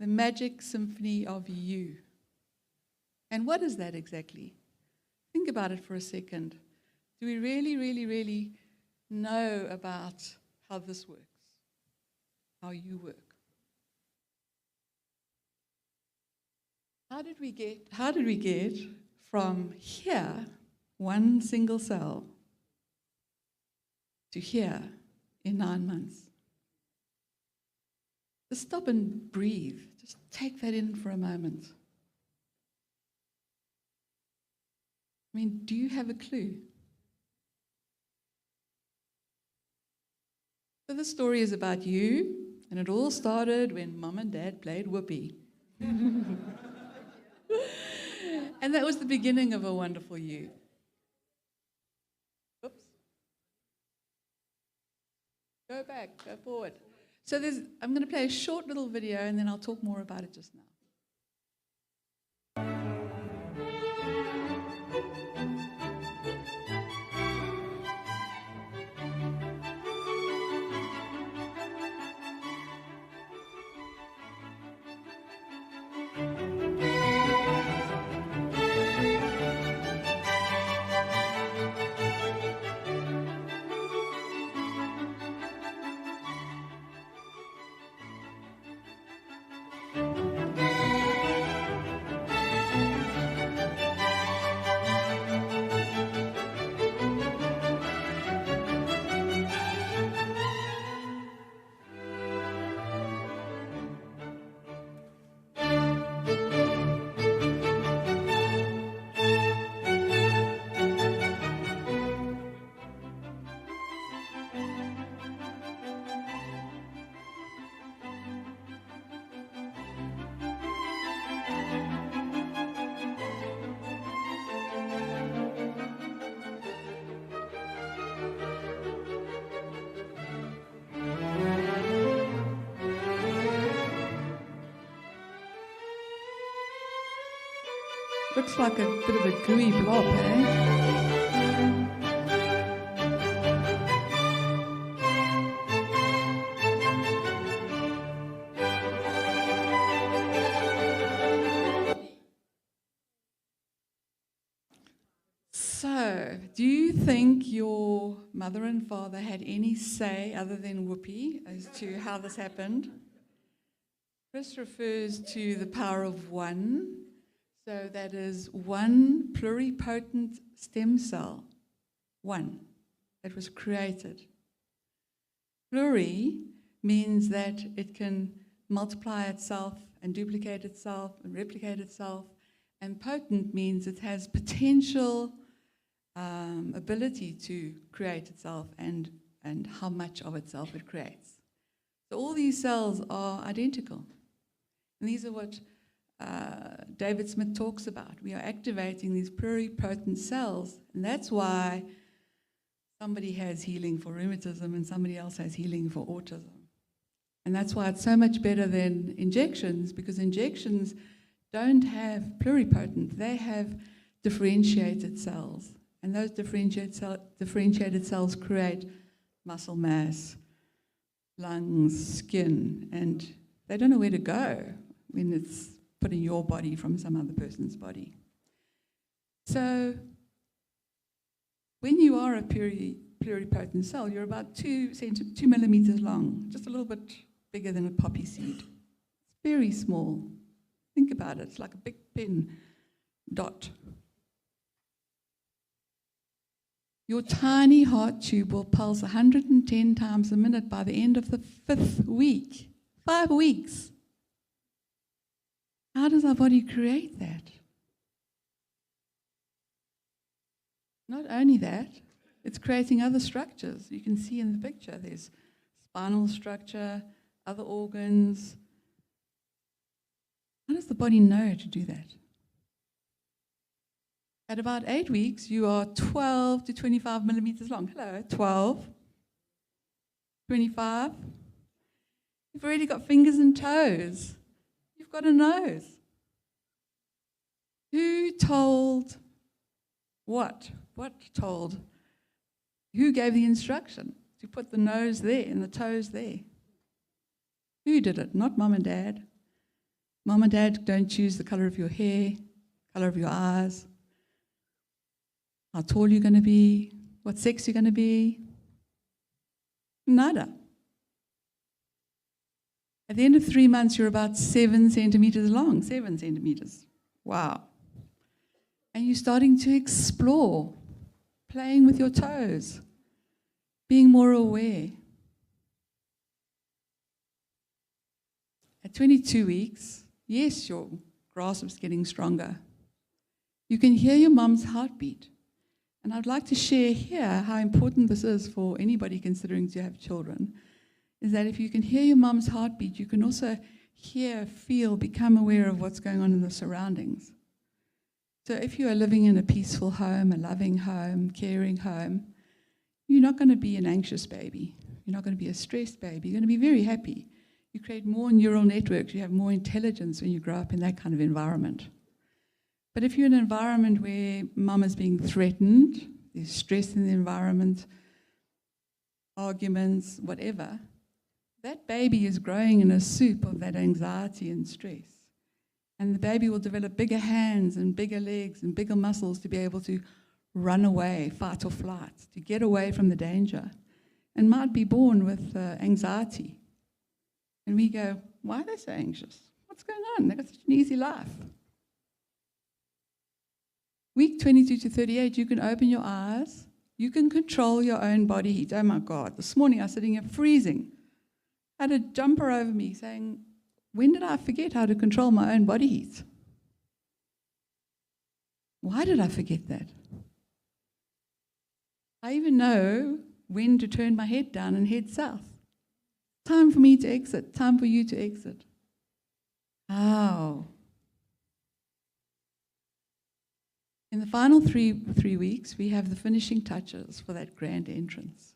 the Magic Symphony of You. And what is that exactly? Think about it for a second. Do we really, really, really know about how this works? How you work? How did we get from here, one single cell, to here in 9 months? Just stop and breathe. Just take that in for a moment. I mean, do you have a clue? So this story is about you, and it all started when Mom and Dad played whoopee. And that was the beginning of a wonderful you. Oops. Go back, go forward. So I'm going to play a short little video, and then I'll talk more about it just now. Looks like a bit of a gooey blob, eh? So, do you think your mother and father had any say other than whoopee as to how this happened? This refers to the power of one. So that is one pluripotent stem cell, one, that was created. Pluri means that it can multiply itself and duplicate itself and replicate itself, and potent means it has potential ability to create itself and how much of itself it creates. So all these cells are identical. And these are what David Smith talks about. We are activating these pluripotent cells, and that's why somebody has healing for rheumatism and somebody else has healing for autism. And that's why it's so much better than injections, because injections don't have pluripotent, they have differentiated cells. And those differentiated cells create muscle mass, lungs, skin, and they don't know where to go when it's put in your body from some other person's body. So when you are a pluripotent cell, you're about 2 millimeters long, just a little bit bigger than a poppy seed. It's very small. Think about it. It's like a big pin dot. Your tiny heart tube will pulse 110 times a minute by the end of the 5th week. 5 weeks. How does our body create that? Not only that, it's creating other structures. You can see in the picture, there's spinal structure, other organs. How does the body know to do that? At about 8 weeks, you are 12 to 25 millimeters long. Hello, 12, 25. You've already got fingers and toes. You've got a nose. Who told what? What told? Who gave the instruction to put the nose there and the toes there? Who did it? Not Mom and Dad. Mom and dad don't choose the color of your hair, color of your eyes, how tall you're going to be, what sex you're going to be. Nada. At the end of 3 months, you're about 7 centimeters long. 7 centimeters. Wow. And you're starting to explore, playing with your toes, being more aware. At 22 weeks, yes, your grasp is getting stronger. You can hear your mom's heartbeat. And I'd like to share here how important this is for anybody considering to have children, is that if you can hear your mom's heartbeat, you can also hear, feel, become aware of what's going on in the surroundings. So if you are living in a peaceful home, a loving home, caring home, you're not going to be an anxious baby. You're not going to be a stressed baby. You're going to be very happy. You create more neural networks. You have more intelligence when you grow up in that kind of environment. But if you're in an environment where mum is being threatened, there's stress in the environment, arguments, whatever, that baby is growing in a soup of that anxiety and stress. And the baby will develop bigger hands and bigger legs and bigger muscles to be able to run away, fight or flight, to get away from the danger, and might be born with anxiety. And we go, why are they so anxious? What's going on? They've got such an easy life. Week 22 to 38, you can open your eyes. You can control your own body heat. Oh my God, this morning I was sitting here freezing. I had a jumper over me saying, when did I forget how to control my own body heat? Why did I forget that? I even know when to turn my head down and head south. Time for me to exit. Time for you to exit. How? In the final three weeks, we have the finishing touches for that grand entrance.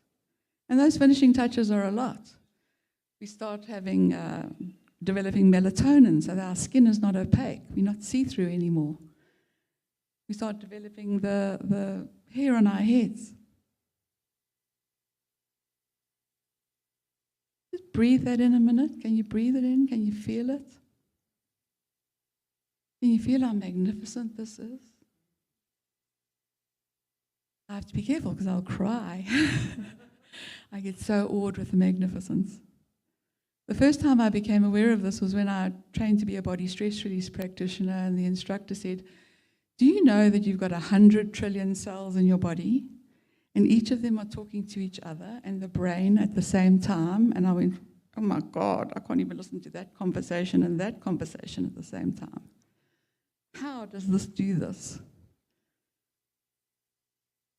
And those finishing touches are a lot. We start having, developing melatonin so that our skin is not opaque. We're not see-through anymore. We start developing the hair on our heads. Just breathe that in a minute. Can you breathe it in? Can you feel it? Can you feel how magnificent this is? I have to be careful because I'll cry. I get so awed with the magnificence. The first time I became aware of this was when I trained to be a body stress release practitioner, and the instructor said, do you know that you've got 100 trillion cells in your body, and each of them are talking to each other and the brain at the same time? And I went, oh my God, I can't even listen to that conversation and that conversation at the same time. How does this do this?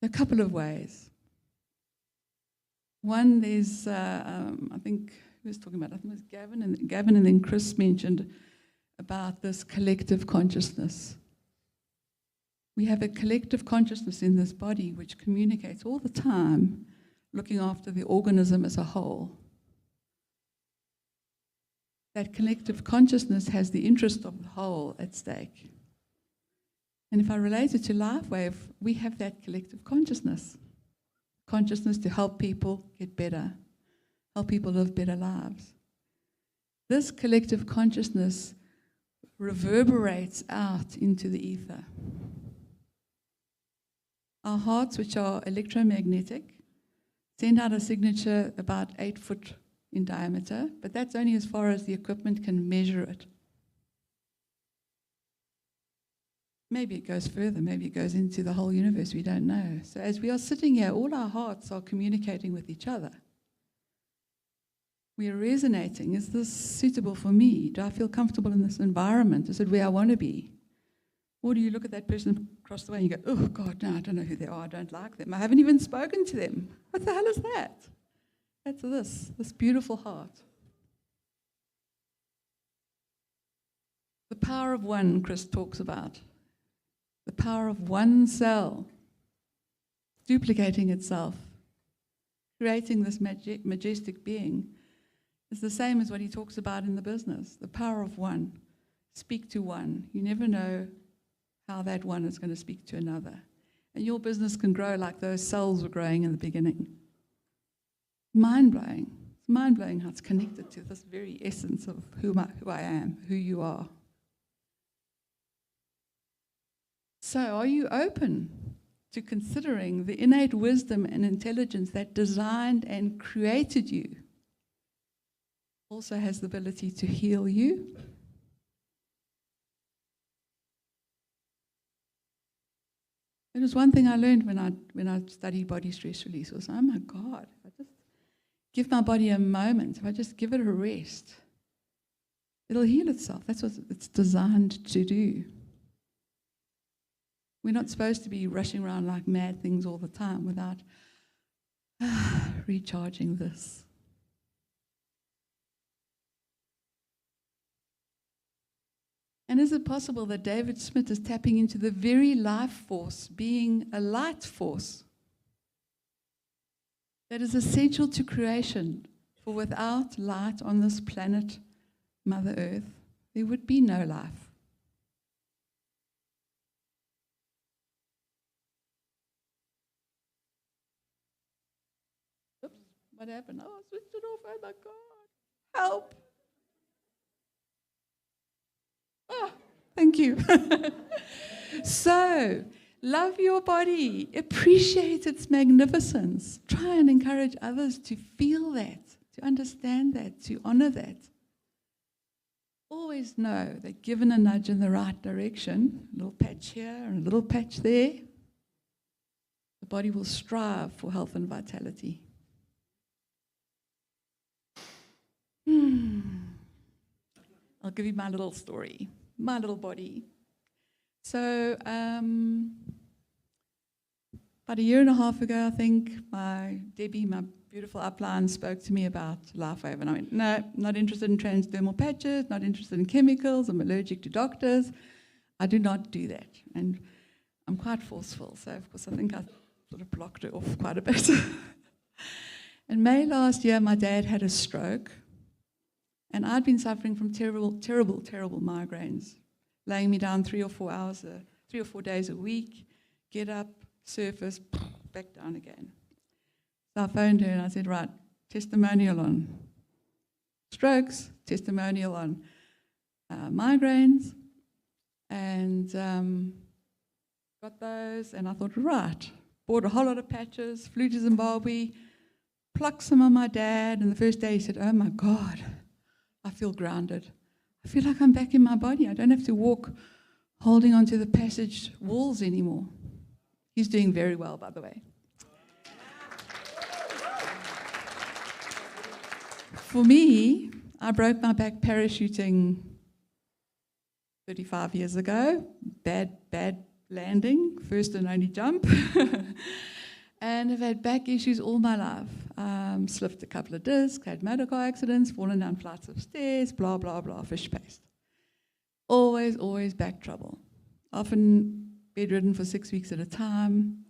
A couple of ways. One, there's, I think, who was talking about? I think it was Gavin, and then Chris mentioned about this collective consciousness. We have a collective consciousness in this body which communicates all the time, looking after the organism as a whole. That collective consciousness has the interest of the whole at stake. And if I relate it to LifeWave, we have that collective consciousness to help people get better, help people live better lives. This collective consciousness reverberates out into the ether. Our hearts, which are electromagnetic, send out a signature about 8 foot in diameter, but that's only as far as the equipment can measure it. Maybe it goes further, maybe it goes into the whole universe, we don't know. So as we are sitting here, all our hearts are communicating with each other. We are resonating. Is this suitable for me? Do I feel comfortable in this environment? Is it where I want to be? Or do you look at that person across the way and you go, oh God, no, I don't know who they are, I don't like them. I haven't even spoken to them. What the hell is that? That's this beautiful heart. The power of one, Chris talks about. The power of one cell duplicating itself, creating this majestic being, is the same as what he talks about in the business. The power of one. Speak to one. You never know how that one is going to speak to another. And your business can grow like those cells were growing in the beginning. Mind-blowing. It's mind-blowing how it's connected to this very essence of who I am, who you are. So are you open to considering the innate wisdom and intelligence that designed and created you also has the ability to heal you? It was one thing I learned when I studied body stress release was, oh my God, if I just give my body a moment, if I just give it a rest, it'll heal itself. That's what it's designed to do. We're not supposed to be rushing around like mad things all the time without recharging this. And is it possible that David Smith is tapping into the very life force, being a light force that is essential to creation? For without light on this planet, Mother Earth, there would be no life. Oops, what happened? Oh, I switched it off. Oh my God. Help. Oh, thank you. So, love your body. Appreciate its magnificence. Try and encourage others to feel that, to understand that, to honor that. Always know that given a nudge in the right direction, a little patch here and a little patch there, the body will strive for health and vitality. I'll give you my little story, my little body. So about a year and a half ago, I think, Debbie, my beautiful upline, spoke to me about LifeWave. And I went, no, not interested in transdermal patches, not interested in chemicals. I'm allergic to doctors. I do not do that. And I'm quite forceful. So, of course, I think I sort of blocked it off quite a bit. In May last year, my dad had a stroke. And I'd been suffering from terrible, terrible, terrible migraines, laying me down 3 or 4 days a week, get up, surface, back down again. So I phoned her and I said, right, testimonial on strokes, testimonial on migraines, and got those, and I thought, right, bought a whole lot of patches, flew to Zimbabwe, plucked some on my dad, and the first day he said, oh my God, I feel grounded. I feel like I'm back in my body. I don't have to walk holding onto the passage walls anymore. He's doing very well, by the way. For me, I broke my back parachuting 35 years ago. Bad landing, first and only jump. And I've had back issues all my life. Slipped a couple of discs, had motor car accidents, fallen down flights of stairs, blah, blah, blah, fish paste. Always back trouble. Often bedridden for 6 weeks at a time.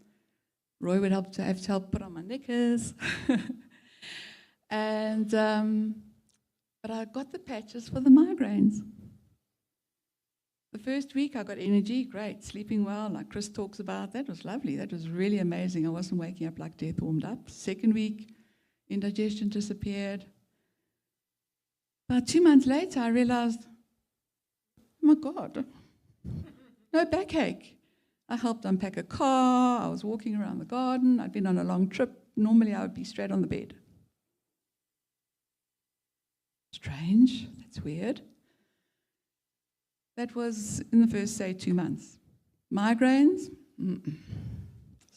Roy would have to help put on my knickers. And but I got the patches for the migraines. The first week I got energy, great, sleeping well, like Chris talks about. That was lovely. That was really amazing. I wasn't waking up like death warmed up. Second week, indigestion disappeared. About 2 months later, I realized, oh my God, no backache. I helped unpack a car. I was walking around the garden. I'd been on a long trip. Normally, I would be straight on the bed. Strange. That's weird. That was in the first, say, 2 months. Migraines?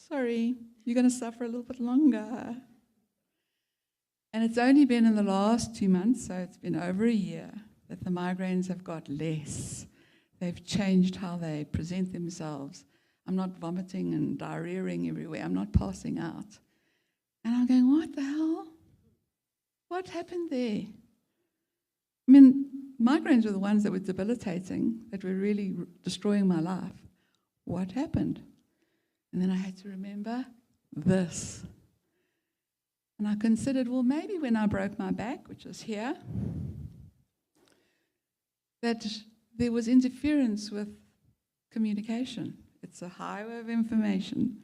Sorry, you're going to suffer a little bit longer. And it's only been in the last 2 months, so it's been over a year, that the migraines have got less. They've changed how they present themselves. I'm not vomiting and diarrheaing everywhere. I'm not passing out. And I'm going, what the hell? What happened there? I mean, migraines were the ones that were debilitating, that were really destroying my life. What happened? And then I had to remember this. And I considered, well, maybe when I broke my back, which was here, that there was interference with communication. It's a highway of information.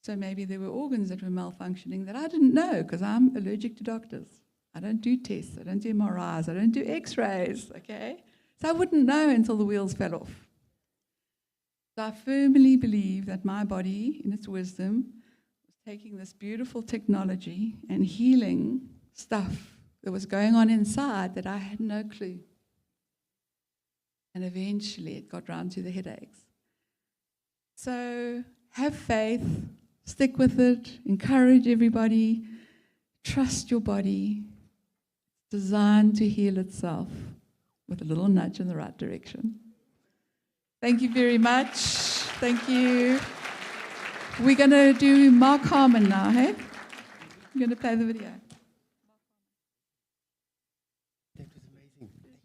So maybe there were organs that were malfunctioning that I didn't know because I'm allergic to doctors. I don't do tests, I don't do MRIs, I don't do x-rays, okay? So I wouldn't know until the wheels fell off. So I firmly believe that my body, in its wisdom, was taking this beautiful technology and healing stuff that was going on inside that I had no clue. And eventually it got round to the headaches. So have faith, stick with it, encourage everybody, trust your body. It's designed to heal itself with a little nudge in the right direction. Thank you very much. Thank you. We're going to do Mark Harmon now, hey? We're going to play the video.